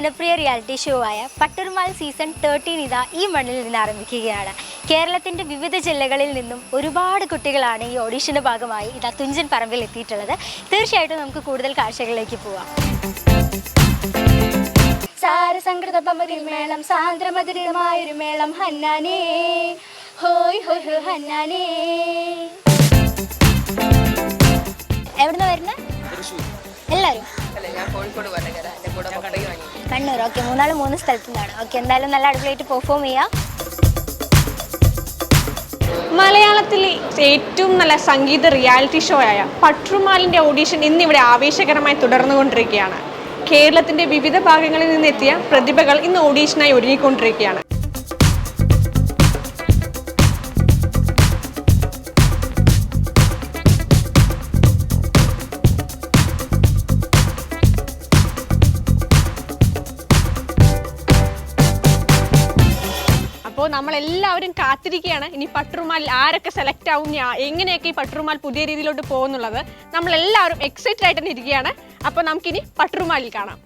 ജനപ്രിയ reality show ആയ Patturumal season 13 ഇതാ ഈ മണ്ണിൽ നിന്ന് ആരംഭിക്കുകയാണ്. കേരളത്തിൻ്റെ വിവിധ ജില്ലകളിൽ നിന്നും ഒരുപാട് കുട്ടികളാണ് ഈ ഓഡീഷൻ്റെ ഭാഗമായി ഇതാ തുഞ്ചൻ പറമ്പിൽ എത്തിയിട്ടുള്ളത്. തീർച്ചയായിട്ടും നമുക്ക് കൂടുതൽ കാഴ്ചകളിലേക്ക് പോവാം. സാരസംകൃത മേളം സാന്ദ്രമധുരമായൊരു മേളം ഹന്നാനേ ഹോയ് ഹോയ് ഹോ ഹന്നാനേ. എവിടുന്ന് വരുന്നത്? എല്ലാവരും കണ്ണൂർ. ഓക്കെ, മൂന്ന് സ്ഥലത്തു നിന്നാണ്. ഓക്കെ, എന്തായാലും നല്ല അടിപൊളിയായിട്ട് പെർഫോം ചെയ്യാം. മലയാളത്തിലെ ഏറ്റവും നല്ല സംഗീത റിയാലിറ്റി ഷോ ആയ പട്ടുറുമാലിൻ്റെ ഓഡീഷൻ ഇന്നിവിടെ ആവേശകരമായി തുടർന്നുകൊണ്ടിരിക്കുകയാണ്. കേരളത്തിൻ്റെ വിവിധ ഭാഗങ്ങളിൽ നിന്നെത്തിയ പ്രതിഭകൾ ഇന്ന് ഓഡീഷനായി ഒരുങ്ങിക്കൊണ്ടിരിക്കുകയാണ്. അപ്പോൾ നമ്മളെല്ലാവരും കാത്തിരിക്കുകയാണ് ഇനി പട്ടുറുമാലിൽ ആരൊക്കെ സെലക്ട് ആവും, എങ്ങനെയൊക്കെ ഈ പട്ടുറുമാൽ പുതിയ രീതിയിലോട്ട് പോകുന്നുള്ളത്. നമ്മളെല്ലാവരും എക്സൈറ്റഡ് ആയിട്ട് തന്നെ ഇരിക്കുകയാണ്. അപ്പോൾ നമുക്കിനി പട്ടുറുമാലിൽ കാണാം.